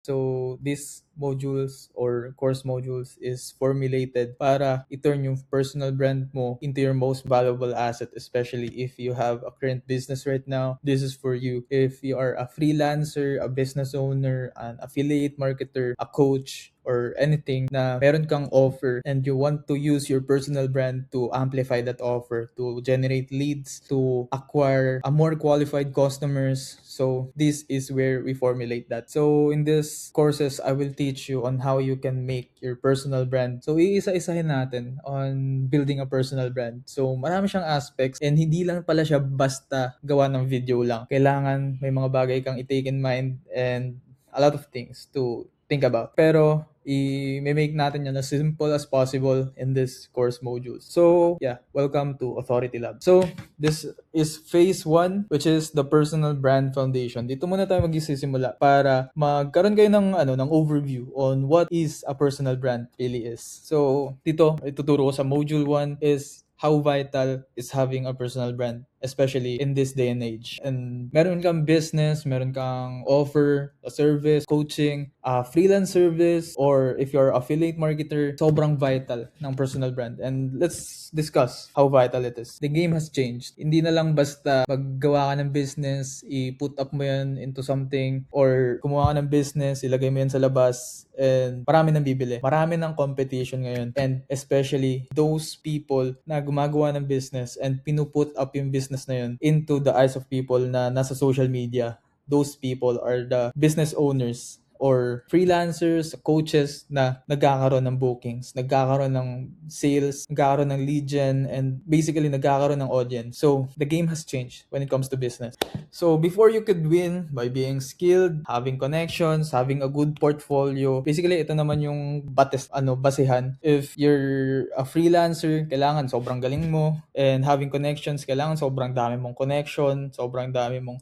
So these modules or course modules is formulated para i-turn yung personal brand mo into your most valuable asset, especially if you have a current business right now. This is for you. If you are a freelancer, a business owner, an affiliate marketer, a coach, or anything na meron kang offer and you want to use your personal brand to amplify that offer, to generate leads, to acquire a more qualified customers. So this is where we formulate that. So in this courses, I will teach you on how you can make your personal brand. So iisa-isahin natin on building a personal brand. So marami siyang aspects and hindi lang pala siya basta gawa ng video lang. Kailangan may mga bagay kang i-take in mind and a lot of things to think about. Pero i-make natin yan as simple as possible in this course modules. So, yeah, welcome to Authority Lab. So, this is phase 1, which is the personal brand foundation. Dito muna tayo magsisimula para magkaroon kayo ng overview on what is a personal brand really is. So, dito ituturo ko sa module 1 is how vital is having a personal brand, especially in this day and age. And meron kang business, meron kang offer, a service, coaching, a freelance service, or if you're affiliate marketer, sobrang vital ng personal brand. And let's discuss how vital it is. The game has changed. Hindi na lang basta maggawa ka ng business, i-put up mo yan into something, or kumuha ka ng business, ilagay mo yan sa labas, and marami nang bibili. Marami ng competition ngayon. And especially those people na gumagawa ng business and pinuput up yung business na yun into the eyes of people na nasa social media. Those people are the business owners or freelancers, coaches na nagkakaroon ng bookings, nagkakaroon ng sales, nagkakaroon ng lead gen, and basically nagkakaroon ng audience. So, the game has changed when it comes to business. So, before you could win by being skilled, having connections, having a good portfolio, basically ito naman yung basehan. If you're a freelancer, kailangan sobrang galing mo, and having connections, kailangan sobrang dami mong connection, sobrang dami mong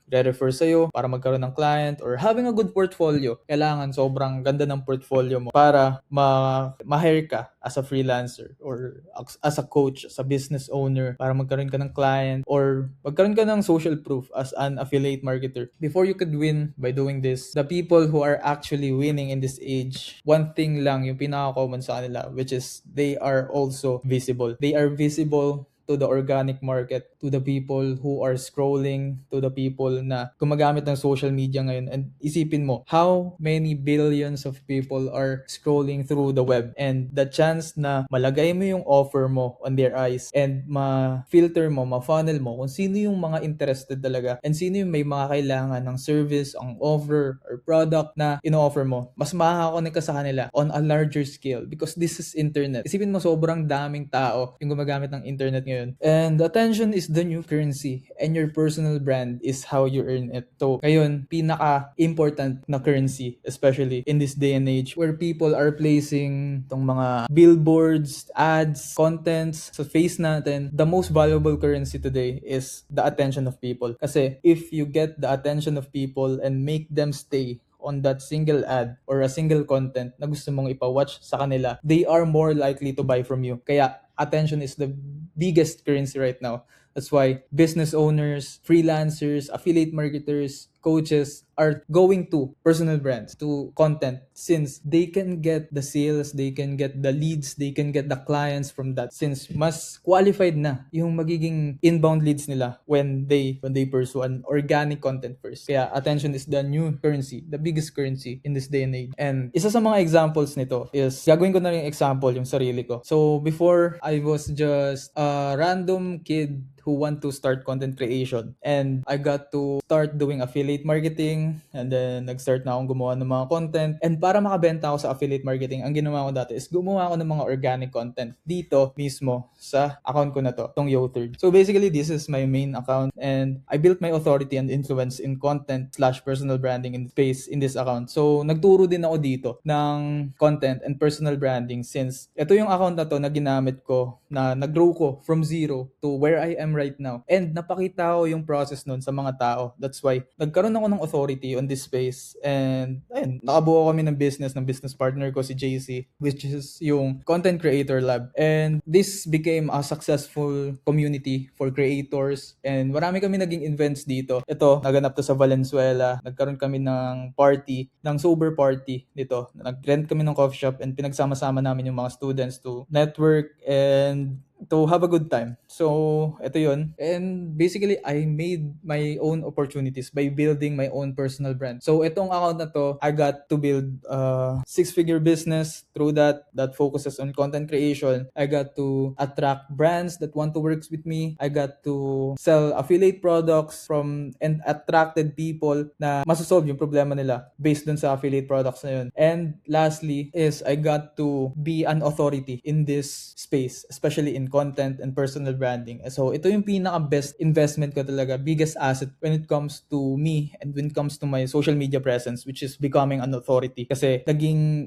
re-refer sa'yo para magkaroon ng client, or having a good portfolio. Kailangan sobrang ganda ng portfolio mo para ma-hire ka as a freelancer or as a coach, as a business owner, para magkaroon ka ng client or magkaroon ka ng social proof as an affiliate marketer. Before you could win by doing this, the people who are actually winning in this age, one thing lang yung pinaka-common sa kanila, which is they are also visible. They are visible to the organic market, to the people who are scrolling, to the people na gumagamit ng social media ngayon. And isipin mo, how many billions of people are scrolling through the web, and the chance na malagay mo yung offer mo on their eyes and ma-filter mo, ma-funnel mo kung sino yung mga interested talaga and sino yung may mga kailangan ng service, ang offer or product na ino-offer mo, mas makakakonek ka sa kanila on a larger scale because this is internet. Isipin mo, sobrang daming tao yung gumagamit ng internet ngayon. And attention is the new currency, and your personal brand is how you earn it. So, ngayon, pinaka-important na currency, especially in this day and age where people are placing tong mga billboards, ads, contents sa face natin. The most valuable currency today is the attention of people. Kasi if you get the attention of people and make them stay on that single ad or a single content na gusto mong ipa-watch sa kanila, they are more likely to buy from you. Kaya attention is the biggest currency right now. That's why business owners, freelancers, affiliate marketers, coaches are going to personal brands, to content, since they can get the sales, they can get the leads, they can get the clients from that, since mas qualified na yung magiging inbound leads nila when they pursue an organic content first. Kaya attention is the new currency, the biggest currency in this day and age. And isa sa mga examples nito is, gagawin ko na rin example yung sarili ko. So before, I was just a random kid who want to start content creation, and I got to start doing affiliate marketing, and then nag-start na akong gumawa ng mga content. And para makabenta ako sa affiliate marketing, ang ginawa ko dati is gumawa ako ng mga organic content dito mismo sa account ko na to, tong YoThird. So basically, this is my main account, and I built my authority and influence in content / personal branding in space in this account. So nagturo din ako dito ng content and personal branding, since ito yung account na to na ginamit ko, na nag-grow ko from zero to where I am am right now. And napakita ko yung process nun sa mga tao. That's why nagkaroon ako ng authority on this space. And ayun, nakabuo kami ng business partner ko si JC, which is yung Content Creator Lab. And this became a successful community for creators. And marami kami naging events dito. Ito, naganap to sa Valenzuela. Nagkaroon kami ng party, ng sober party dito. Nag-rent kami ng coffee shop and pinagsama-sama namin yung mga students to network and to have a good time. So, ito yun. And basically, I made my own opportunities by building my own personal brand. So, itong account na to, I got to build a six-figure business through that focuses on content creation. I got to attract brands that want to work with me. I got to sell affiliate products and attracted people na masosolve yung problema nila based dun sa affiliate products na yun. And lastly is I got to be an authority in this space, especially in content and personal branding. So ito yung pinaka-best investment ko talaga, biggest asset when it comes to me and when it comes to my social media presence, which is becoming an authority. Kasi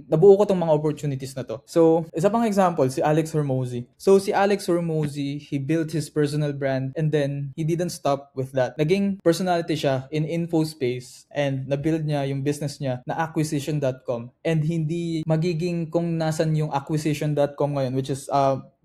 nabuo ko tong mga opportunities na to. So, isa pang example, si Alex Hormozy. So, si Alex Hormozy, he built his personal brand and then he didn't stop with that. Naging personality siya in info space and na-build niya yung business niya na acquisition.com, and hindi magiging kung nasan yung acquisition.com ngayon, which is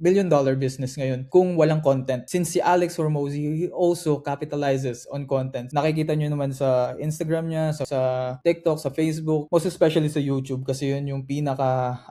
billion-dollar business ngayon kung walang content. Since si Alex Hormozy, he also capitalizes on content. Nakikita nyo naman sa Instagram niya, sa TikTok, sa Facebook, most especially sa YouTube kasi yun yung pinaka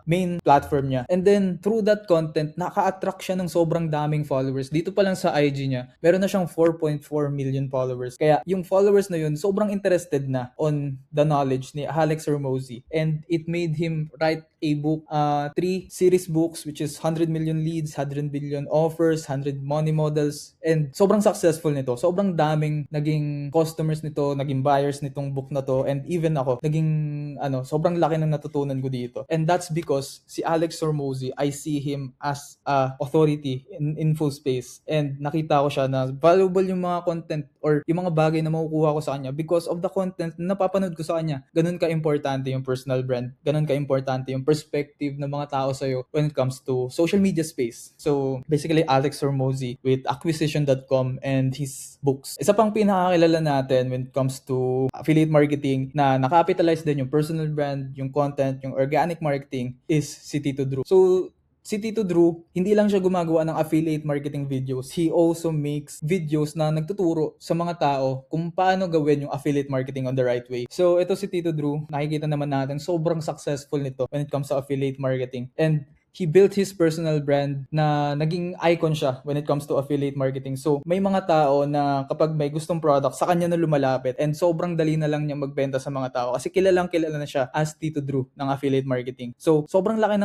main platform niya. And then, through that content, naka-attract siya ng sobrang daming followers. Dito pa lang sa IG niya, meron na siyang 4.4 million followers. Kaya yung followers na yun, sobrang interested na on the knowledge ni Alex Hormozy. And it made him write a book, 3 series books, which is 100 million leads, 100 billion offers, 100 money models, and sobrang successful nito. Sobrang daming naging customers nito, naging buyers nitong book na to, and even ako, sobrang laki ng natutunan ko dito. And that's because si Alex Hormozy, I see him as a authority in info space, and nakita ko siya na valuable yung mga content or yung mga bagay na makukuha ko sa kanya because of the content na napapanood ko sa kanya. Ganun ka-importante yung personal brand. Ganun ka-importante yung perspective ng mga tao sa'yo when it comes to social media space. So, basically, Alex Hormozy with acquisition.com and his books. Isa pang pinakakilala natin when it comes to affiliate marketing na nakapitalize din yung personal brand, yung content, yung organic marketing is si Tito Drew. So, si Tito Drew, hindi lang siya gumagawa ng affiliate marketing videos. He also makes videos na nagtuturo sa mga tao kung paano gawin yung affiliate marketing on the right way. So, ito si Tito Drew, nakikita naman natin, sobrang successful nito when it comes to affiliate marketing. And he built his personal brand na naging icon siya when it comes to affiliate marketing. So, may mga tao na kapag may gustong product, sa kanya na lumalapit and sobrang dali na lang niya magbenta sa mga tao kasi kilala na siya as Tito Drew ng affiliate marketing. So, sobrang laki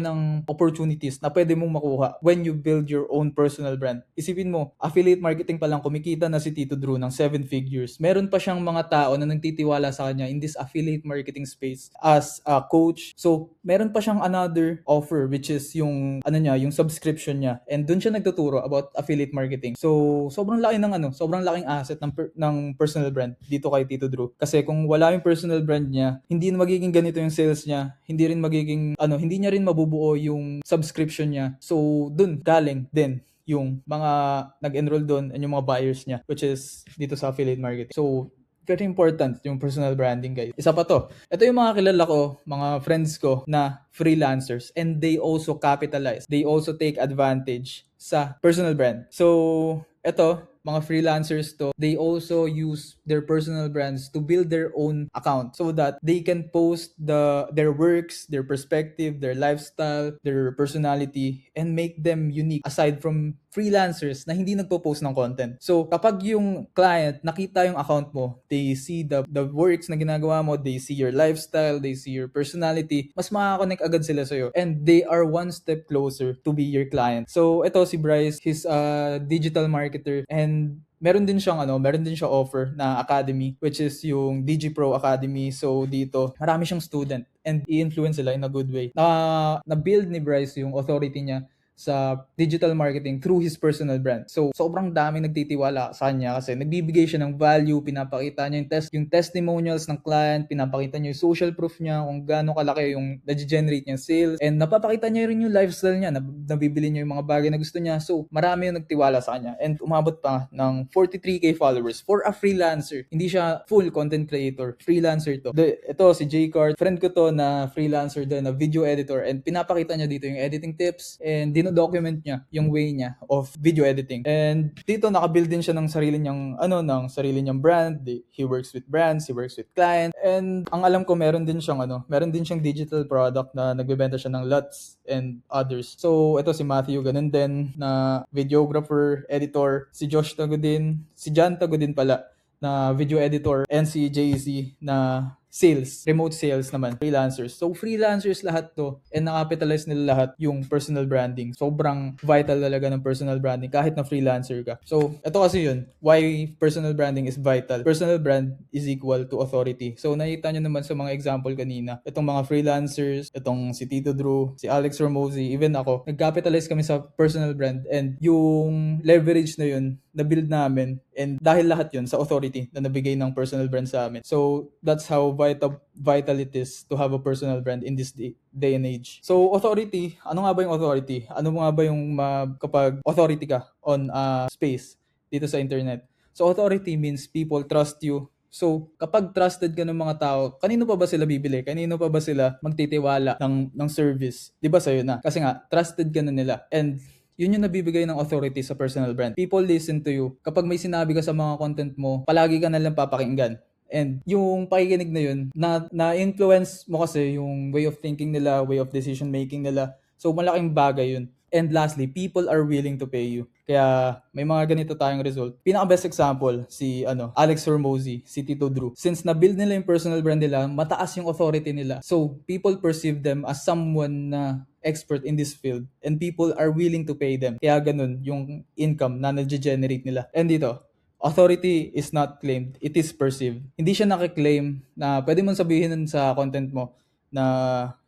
ng opportunities na pwede mong makuha when you build your own personal brand. Isipin mo, affiliate marketing pa lang kumikita na si Tito Drew ng 7 figures. Meron pa siyang mga tao na nagtitiwala sa kanya in this affiliate marketing space as a coach. So, meron pa siyang another offer which is yung subscription niya, and doon siya nagtuturo about affiliate marketing. So sobrang laking asset ng personal brand dito kay Tito Drew, kasi kung wala yung personal brand niya, hindi na magiging ganito yung sales niya, hindi niya rin mabubuo yung subscription niya. So doon galing din yung mga nag-enroll doon and yung mga buyers niya, which is dito sa affiliate marketing. So very important yung personal branding, guys. Isa pa to. Ito yung mga kilala ko, mga friends ko na freelancers, and they also capitalize. They also take advantage sa personal brand. So, ito, mga freelancers to, they also use their personal brands to build their own account so that they can post their works, their perspective, their lifestyle, their personality, and make them unique aside from freelancers na hindi nagpo-post ng content. So, kapag yung client nakita yung account mo, they see the works na ginagawa mo, they see your lifestyle, they see your personality, mas makakonect agad sila sa'yo. And they are one step closer to be your client. So, ito si Bryce, he's a digital marketer, and meron din siyang offer na academy, which is yung DG Pro Academy. So dito, marami siyang student and i-influence sila in a good way. Na build ni Bryce yung authority niya sa digital marketing through his personal brand. So, sobrang daming nagtitiwala sa kanya kasi nagbibigay siya ng value, pinapakita niya yung testimonials ng client, pinapakita niya yung social proof niya, kung gaano kalaki yung nag-generate niya sales, and napapakita niya rin yung lifestyle niya, nabibili niya yung mga bagay na gusto niya. So, marami yung nagtiwala sa kanya and umabot pa ng 43k followers for a freelancer. Hindi siya full content creator, freelancer to. Ito si J-Card, friend ko to na freelancer din, na video editor, and pinapakita niya dito yung editing tips and dino-document niya yung way niya of video editing. And dito nakabuild din siya ng sarili niyang brand. He works with brands, he works with clients, and ang alam ko meron din siyang digital product na nagbebenta siya ng LUTs and others. So ito si Matthew, ganun din, na videographer, editor, si Josh Tagodin, si John Tagodin pala, na video editor, and si JZ na remote sales naman, freelancers. So freelancers lahat to, and nakapitalize nila lahat yung personal branding. Sobrang vital talaga ng personal branding kahit na freelancer ka. So ito kasi yun, why personal branding is vital. Personal brand is equal to authority. So nakita nyo naman sa mga example kanina, itong mga freelancers, itong si Tito Drew, si Alex Ramosi, even ako, nag-capitalize kami sa personal brand, and yung leverage na yun na-build namin, and dahil lahat yun sa authority na nabigay ng personal brand sa amin. So that's how vital it is to have a personal brand in this day and age. So authority, ano nga ba yung authority? Ano nga ba yung kapag authority ka on space dito sa internet? So authority means people trust you. So, kapag trusted ka ng mga tao, kanino pa ba sila bibili? Kanino pa ba sila magtitiwala ng service? 'Di ba sa'yo na? Kasi nga, trusted ka na nila. And yun yung nabibigay ng authority sa personal brand. People listen to you. Kapag may sinabi ka sa mga content mo, palagi ka na lang papakinggan. And yung pakikinig na yun, na-influence mo kasi yung way of thinking nila, way of decision making nila. So malaking bagay yun. And lastly, people are willing to pay you. Kaya may mga ganito tayong result. Pinaka-best example, si Alex Hormozy, si Tito Drew. Since na-build nila yung personal brand nila, mataas yung authority nila. So people perceive them as someone na expert in this field, and people are willing to pay them. Kaya ganun yung income na nag-generate nila. And dito, authority is not claimed, it is perceived. Hindi siya nakiklaim na pwede mong sabihin sa content mo na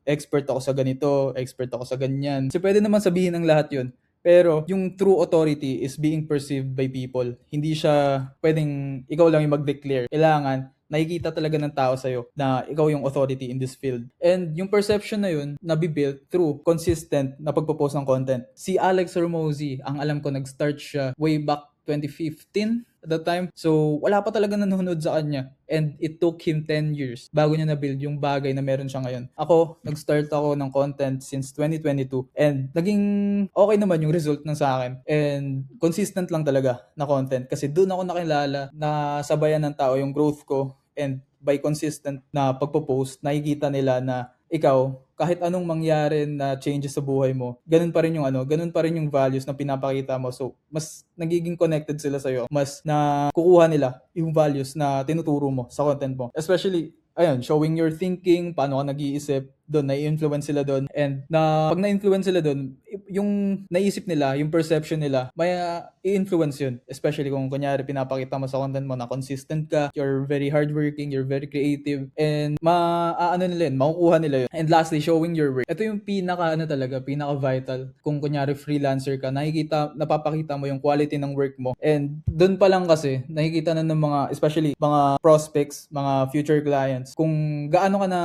expert ako sa ganito, expert ako sa ganyan. Kasi pwede naman sabihin ng lahat yun. Pero yung true authority is being perceived by people. Hindi siya pwedeng ikaw lang yung mag-declare. Kailangan nakikita talaga ng tao sa'yo na ikaw yung authority in this field. And yung perception na yun, nabibuild through consistent na pagpo-post ng content. Si Alex Hormozy, ang alam ko, nag-start siya way back 2015 at that time. So, wala pa talaga nanonood sa kanya. And it took him 10 years bago niya na-build yung bagay na meron siya ngayon. Ako, nag-start ako ng content since 2022. And naging okay naman yung result ng sa akin. And consistent lang talaga na content. Kasi doon ako nakilala na sabayan ng tao yung growth ko. And by consistent na pagpo-post, nakikita nila na ikaw, kahit anong mangyari na changes sa buhay mo, ganun pa rin yung values na pinapakita mo. So, mas nagiging connected sila sa'yo. Mas na kukuha nila yung values na tinuturo mo sa content mo. Especially, showing your thinking, paano ka nag-iisip, doon, na-influence sila doon. And pag na-influence sila doon, yung naisip nila, yung perception nila, may i-influence yun. Especially kung kunyari pinapakita mo sa content mo na consistent ka, you're very hardworking, you're very creative, and makukuha nila yun. And lastly, showing your work. Ito yung pinaka-vital. Kung kunyari freelancer ka, napapakita mo yung quality ng work mo. And doon pa lang kasi, nakikita na ng mga, especially mga prospects, mga future clients, kung gaano ka na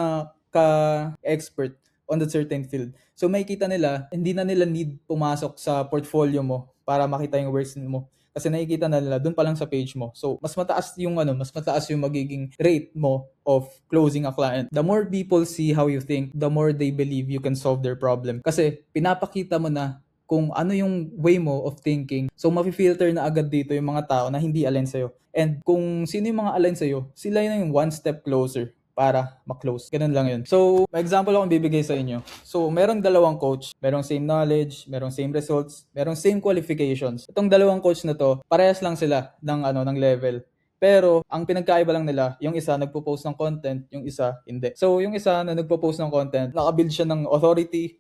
ka-expert on that certain field. So makikita nila, hindi na nila need pumasok sa portfolio mo para makita yung works mo. Kasi nakikita na nila doon pa lang sa page mo. So mas mataas yung magiging rate mo of closing a client. The more people see how you think, the more they believe you can solve their problem. Kasi pinapakita mo na kung ano yung way mo of thinking. So mafi-filter na agad dito yung mga tao na hindi align sa'yo. And kung sino yung mga align sa'yo, sila yung one step closer para ma-close. Ganun lang yun. So, may example akong bibigay sa inyo. So, merong dalawang coach. Merong same knowledge, merong same results, merong same qualifications. Itong dalawang coach na to, parehas lang sila ng level. Pero, ang pinagkaiba lang nila, yung isa nagpo-post ng content, yung isa hindi. So, yung isa na nagpo-post ng content, nakabuild siya ng authority,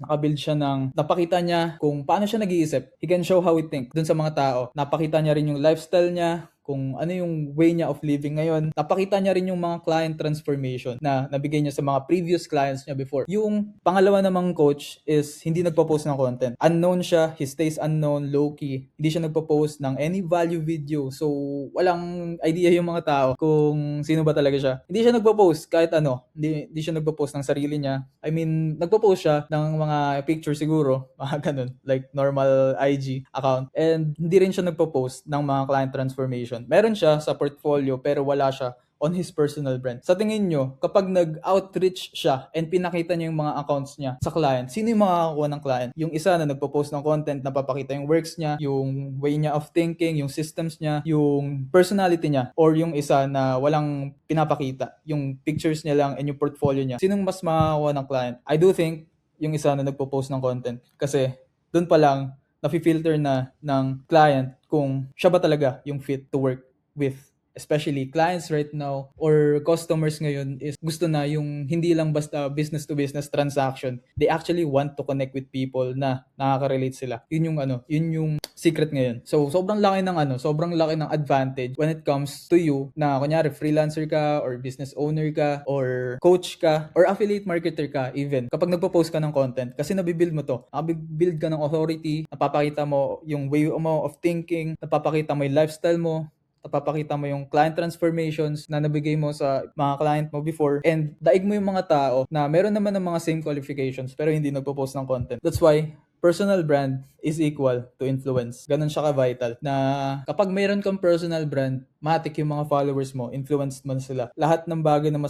napakita niya kung paano siya nag-iisip. He can show how he think dun sa mga tao. Napakita niya rin yung lifestyle niya, kung ano yung way niya of living ngayon. Napakita niya rin yung mga client transformation na nabigay niya sa mga previous clients niya before. Yung pangalawa namang coach is hindi nagpo-post ng content. Unknown siya, he stays unknown, low-key. Hindi siya nagpo-post ng any value video. So, walang idea yung mga tao kung sino ba talaga siya. Hindi siya nagpo-post kahit ano. Hindi siya nagpo-post ng sarili niya. I mean, nagpo-post siya ng mga picture siguro, mga ganun, like normal IG account. And hindi rin siya nagpo-post ng mga client transformation. Meron siya sa portfolio pero wala siya on his personal brand. Sa tingin nyo, kapag nag-outreach siya and pinakita niya yung mga accounts niya sa client, sino yung makakakuha ng client? Yung isa na nagpo-post ng content, napapakita yung works niya, yung way niya of thinking, yung systems niya, yung personality niya, or yung isa na walang pinapakita, yung pictures niya lang and yung portfolio niya. Sinong mas makakakuha ng client? I do think yung isa na nagpo-post ng content. Kasi doon pa lang, nafi-filter na ng client kung siya ba talaga yung fit to work with. Especially clients right now or customers ngayon is gusto na yung hindi lang basta business to business transaction. They actually want to connect with people na nakaka-relate sila. Yun yung secret ngayon. So sobrang laki ng advantage when it comes to you na kunyari freelancer ka or business owner ka or coach ka or affiliate marketer ka even. Kapag nagpo-post ka ng content kasi nabibuild mo to. Nabibuild ka ng authority, napapakita mo yung way mo of thinking, napapakita mo yung lifestyle mo, napapakita mo yung client transformations na nabigay mo sa mga client mo before, and daig mo yung mga tao na meron naman ng mga same qualifications pero hindi nagpo-post ng content. That's why personal brand is equal to influence. Ganun siya ka-vital na kapag mayroon kang personal brand, matik yung mga followers mo, influenced man sila. Lahat ng bagay na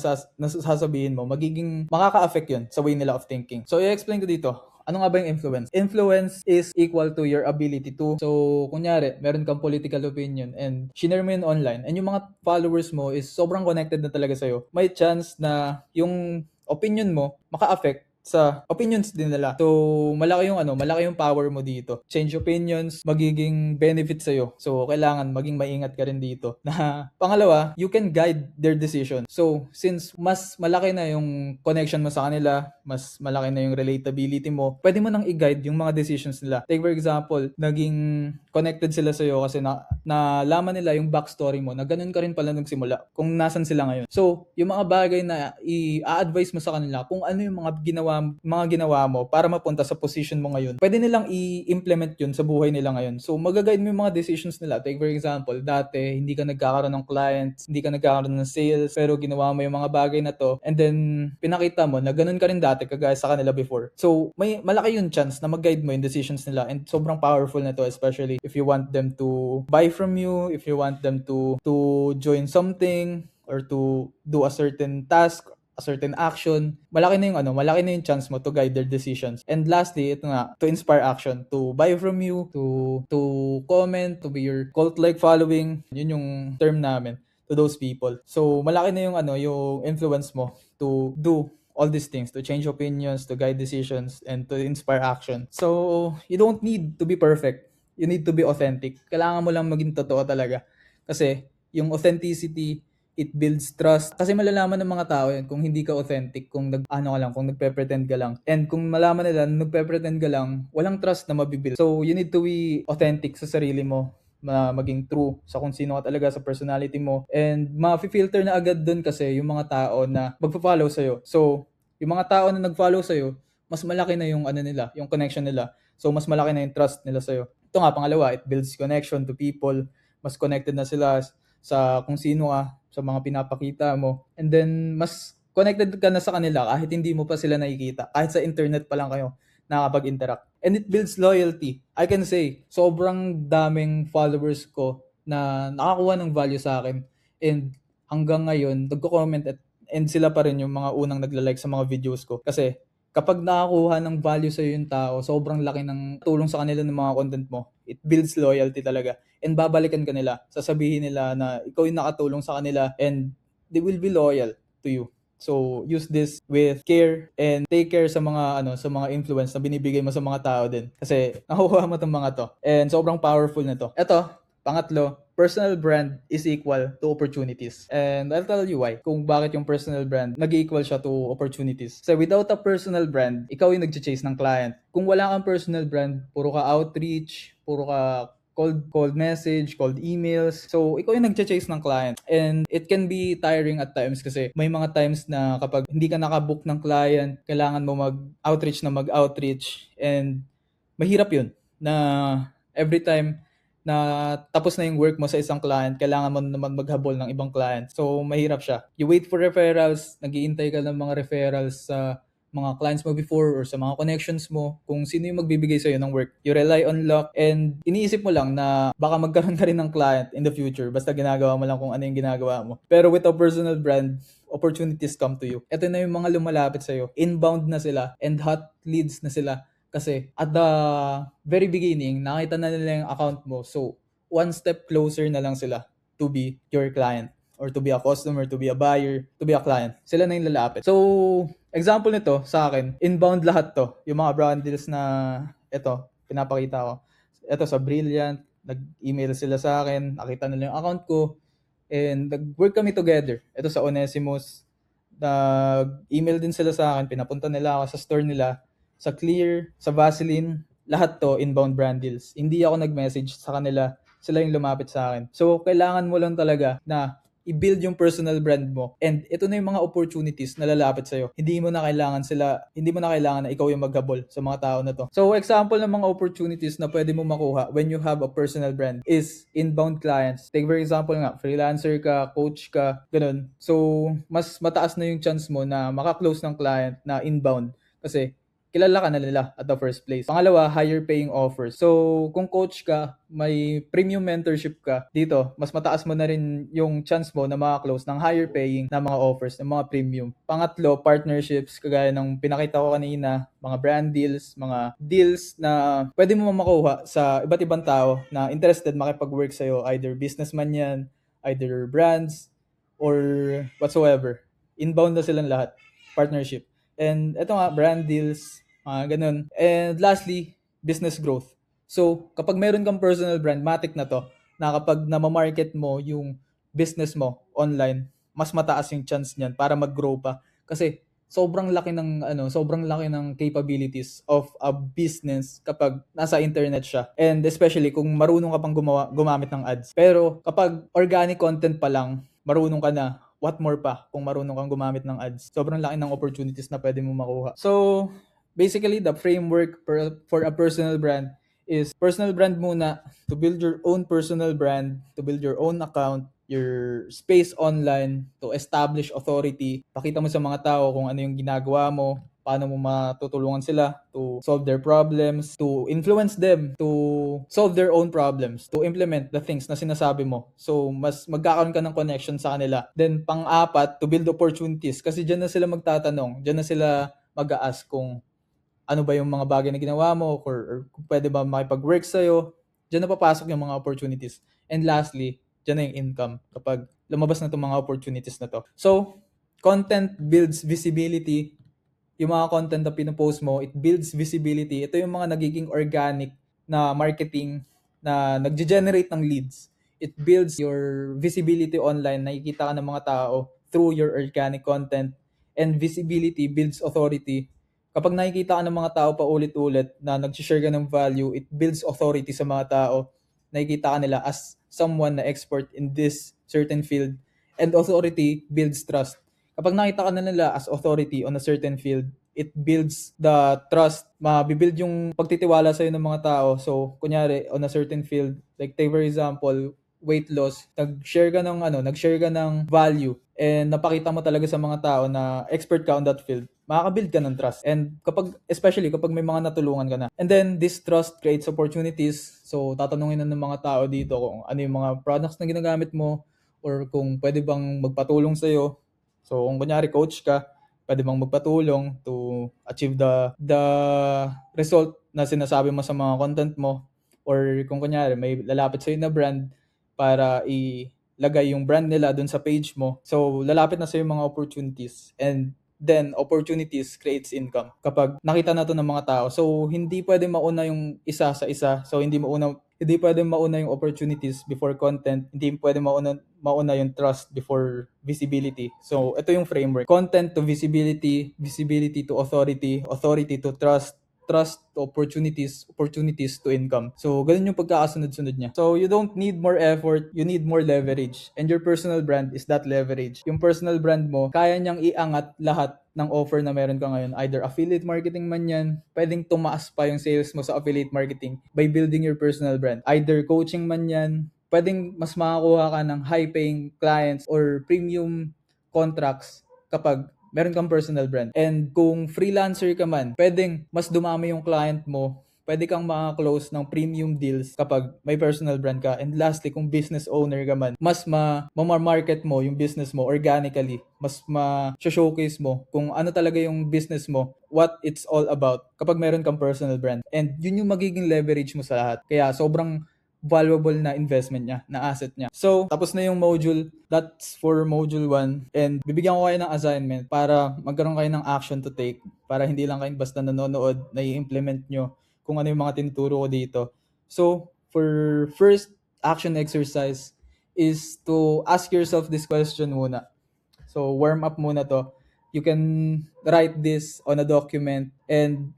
sasabihin mo, magiging makaka-affect yun sa way nila of thinking. So, i-explain ko dito. Ano nga ba yung influence? Influence is equal to your ability to. So, kunyari, meron kang political opinion and shinare mo yun online and yung mga followers mo is sobrang connected na talaga sa'yo. May chance na yung opinion mo maka-affect sa opinions din nila. So, malaki yung power mo dito. Change opinions, magiging benefit sa'yo. So, kailangan maging maingat ka rin dito. Na, pangalawa, you can guide their decision. So, since mas malaki na yung connection mo sa kanila, mas malaki na yung relatability mo, pwede mo nang i-guide yung mga decisions nila. Take for example, naging connected sila sa'yo kasi nalaman nila yung backstory mo na ganun ka rin pala nagsimula kung nasan sila ngayon. So, yung mga bagay na i-advise mo sa kanila kung ano yung mga ginawa mo para mapunta sa position mo ngayon, pwede nilang i-implement yun sa buhay nila ngayon. So, mag-guide mo yung mga decisions nila. Take for example, dati, hindi ka nagkakaroon ng clients, hindi ka nagkakaroon ng sales, pero ginawa mo yung mga bagay na to, and then, pinakita mo na ganun ka rin dati kagaya sa kanila before. So, may malaki yung chance na mag-guide mo yung decisions nila, and sobrang powerful na to, especially if you want them to buy from you, if you want them to join something, or to do a certain task, a certain action, malaki na yung chance mo to guide their decisions. And lastly, ito nga, to inspire action, to buy from you, to comment, to be your cult-like following. Yun yung term namin to those people. So, malaki na yung influence mo to do all these things, to change opinions, to guide decisions, and to inspire action. So, you don't need to be perfect. You need to be authentic. Kailangan mo lang maging totoo talaga. Kasi, yung authenticity, it builds trust. Kasi malalaman ng mga tao yan kung hindi ka authentic, kung kung nagpe-pretend ka lang. And kung malaman nila na nagpe-pretend ka lang, walang trust na mabibuild. So, you need to be authentic sa sarili mo, na maging true sa kung sino ka talaga, sa personality mo. And ma-filter na agad dun kasi yung mga tao na magpa-follow sa'yo. So, yung mga tao na nag-follow sa'yo, mas malaki na yung nila, yung connection nila. So, mas malaki na yung trust nila sa'yo. Ito nga, pangalawa, it builds connection to people. Mas connected na sila sa kung sino ka, sa mga pinapakita mo. And then, mas connected ka na sa kanila kahit hindi mo pa sila nakikita. Kahit sa internet pa lang kayo nakapag-interact. And it builds loyalty. I can say, sobrang daming followers ko na nakakuha ng value sa akin. And hanggang ngayon, nagko-comment and sila pa rin yung mga unang nagla-like sa mga videos ko. Kasi kapag nakakuha ng value sa yung tao, sobrang laki ng tulong sa kanila ng mga content mo. It builds loyalty talaga. And babalikan ka nila. Sasabihin nila na ikaw yung nakatulong sa kanila and they will be loyal to you. So, use this with care and take care sa mga influence na binibigay mo sa mga tao din. Kasi nakukuha mo tong mga to. And sobrang powerful na to. Ito, pangatlo, personal brand is equal to opportunities. And I'll tell you why. Kung bakit yung personal brand nag-equal siya to opportunities. So without a personal brand, ikaw yung nag-chase ng client. Kung wala kang personal brand, puro ka outreach, puro ka cold message, cold emails. So, ikaw yung nagche-chase ng client. And it can be tiring at times kasi may mga times na kapag hindi ka nakabook ng client, kailangan mo mag-outreach. And mahirap yun na every time na tapos na yung work mo sa isang client, kailangan mo naman maghabol ng ibang client. So, mahirap siya. You wait for referrals, nag-iintay ka ng mga referrals sa mga clients mo before or sa mga connections mo, kung sino yung magbibigay sa'yo ng work. You rely on luck and iniisip mo lang na baka magkaroon ka rin ng client in the future basta ginagawa mo lang kung ano yung ginagawa mo. Pero with a personal brand, opportunities come to you. Ito na yung mga lumalapit sa'yo. Inbound na sila and hot leads na sila. Kasi at the very beginning, nakita na nila yung account mo. So, one step closer na lang sila to be your client or to be a customer, to be a buyer, to be a client. Sila na yung lalapit. So, example nito sa akin, inbound lahat to. Yung mga brand deals na ito, pinapakita ko. Ito sa Brilliant, nag-email sila sa akin, nakita nila yung account ko, and nag-work kami together. Ito sa Onesimus, nag-email din sila sa akin, pinapunta nila ako sa store nila, sa Clear, sa Vaseline, lahat to inbound brand deals. Hindi ako nag-message sa kanila, sila yung lumapit sa akin. So, kailangan mo lang talaga na i-build yung personal brand mo. And ito na yung mga opportunities na lalapit sa'yo. Hindi mo na kailangan na ikaw yung maghabol sa mga tao na to. So, example ng mga opportunities na pwede mo makuha when you have a personal brand is inbound clients. Take for example nga, freelancer ka, coach ka, ganun. So, mas mataas na yung chance mo na makaklose ng client na inbound. Kasi kilala ka na nila at the first place. Pangalawa, higher paying offers. So, kung coach ka, may premium mentorship ka, dito, mas mataas mo na rin yung chance mo na makaklose ng higher paying na mga offers, ng mga premium. Pangatlo, partnerships, kagaya ng pinakita ko kanina, mga brand deals, mga deals na pwede mo makuha sa iba't ibang tao na interested makipag-work sa'yo, either businessman yan, either brands, or whatsoever. Inbound na silang lahat. Partnership. And eto nga, brand deals, ganun. And lastly, business growth. So, kapag meron kang personal brand, matik na to, na kapag namamarket mo yung business mo online, mas mataas yung chance niyan para mag-grow pa. Kasi sobrang laki ng capabilities of a business kapag nasa internet siya. And especially kung marunong ka pang gumamit ng ads. Pero kapag organic content pa lang, marunong ka na, what more pa kung marunong kang gumamit ng ads. Sobrang laki ng opportunities na pwede mo makuha. So, basically, the framework for a personal brand is personal brand muna, to build your own personal brand, to build your own account, your space online, to establish authority. Pakita mo sa mga tao kung ano yung ginagawa mo, paano mo matutulungan sila to solve their problems, to influence them to solve their own problems, to implement the things na sinasabi mo. So, mas magkakaroon ka ng connection sa kanila. Then, pang-apat, to build opportunities. Kasi dyan na sila magtatanong, dyan na sila mag-a-ask kung ano ba yung mga bagay na ginawa mo or kung pwede ba makipag-work sa'yo. Diyan na papasok yung mga opportunities. And lastly, diyan na yung income kapag lumabas na itong mga opportunities na to. So, content builds visibility. Yung mga content na pinopost mo, it builds visibility. Ito yung mga nagiging organic na marketing na nagge-generate ng leads. It builds your visibility online. Nakikita ka ng mga tao through your organic content. And visibility builds authority. Kapag nakikita ka ng mga tao pa ulit-ulit na nag-share ka ng value, it builds authority sa mga tao. Nakikita ka nila as someone na expert in this certain field. And authority builds trust. Kapag nakita ka na nila as authority on a certain field, it builds the trust. Mabibuild yung pagtitiwala sa'yo ng mga tao. So, kunyari, on a certain field, like take for example, weight loss, nag-share ka ng value and napakita mo talaga sa mga tao na expert ka on that field, makaka-build ka ng trust. And especially kapag may mga natulungan ka na. And then, this trust creates opportunities. So, tatanungin na ng mga tao dito kung ano yung mga products na ginagamit mo or kung pwede bang magpatulong sa'yo. So, kung kunyari coach ka, pwede bang magpatulong to achieve the result na sinasabi mo sa mga content mo. Or kung kunyari may lalapit sa'yo na brand para ilagay yung brand nila dun sa page mo. So, lalapit na sa'yo yung mga opportunities. And then, opportunities creates income kapag nakita na to ng mga tao. So, hindi pwede mauna yung isa sa isa. So, hindi pwede mauna yung opportunities before content. Hindi pwede mauna yung trust before visibility. So, ito yung framework. Content to visibility, visibility to authority, authority to trust, trust to opportunities to income. So, ganun yung pagkakasunod-sunod niya. So, you don't need more effort, you need more leverage. And your personal brand is that leverage. Yung personal brand mo, kaya niyang iangat lahat ng offer na meron ka ngayon. Either affiliate marketing man yan, pwedeng tumaas pa yung sales mo sa affiliate marketing by building your personal brand. Either coaching man yan, pwedeng mas makakuha ka ng high-paying clients or premium contracts kapag meron kang personal brand. And kung freelancer ka man, pwedeng mas dumami yung client mo, pwede kang maka-close ng premium deals kapag may personal brand ka. And lastly, kung business owner ka man, mas ma-market mo yung business mo organically. Mas ma-showcase mo kung ano talaga yung business mo, what it's all about kapag meron kang personal brand. And yun yung magiging leverage mo sa lahat. Kaya sobrang valuable na investment niya, na asset niya. So, tapos na yung module. That's for module 1. And bibigyan ko kayo ng assignment para magkaroon kayo ng action to take. Para hindi lang kayo basta nanonood, na i-implement nyo kung ano yung mga tinuturo ko dito. So, for first action exercise is to ask yourself this question muna. So, warm up muna to. You can write this on a document and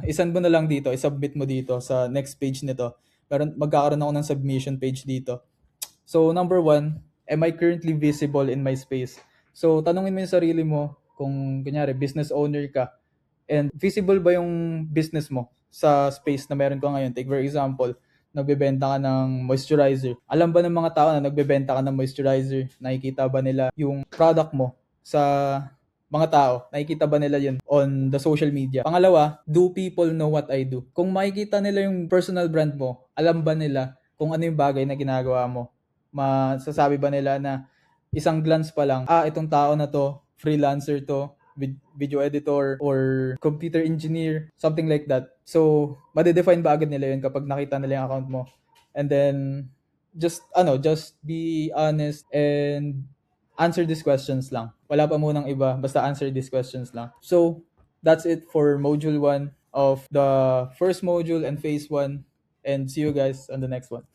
isend mo na lang dito, isubmit mo dito sa next page nito. Magkakaroon ako ng submission page dito. So, number 1, am I currently visible in my space? So, tanungin mo yung sarili mo kung, kunyari, business owner ka, and visible ba yung business mo sa space na meron ka ngayon? Take for example, nagbebenta ka ng moisturizer. Alam ba ng mga tao na nagbebenta ka ng moisturizer? Nakikita ba nila yung product mo sa mga tao? Nakikita ba nila yun on the social media? Pangalawa, do people know what I do? Kung makikita nila yung personal brand mo, alam ba nila kung ano yung bagay na ginagawa mo? Masasabi ba nila na isang glance pa lang, itong tao na to, freelancer to, video editor or computer engineer, something like that. So, madedefine ba agad nila yun kapag nakita nila yung account mo? And then, just be honest and answer these questions lang. Wala pa munang iba, basta answer these questions lang. So, that's it for module 1 of the first module and phase 1. And see you guys on the next one.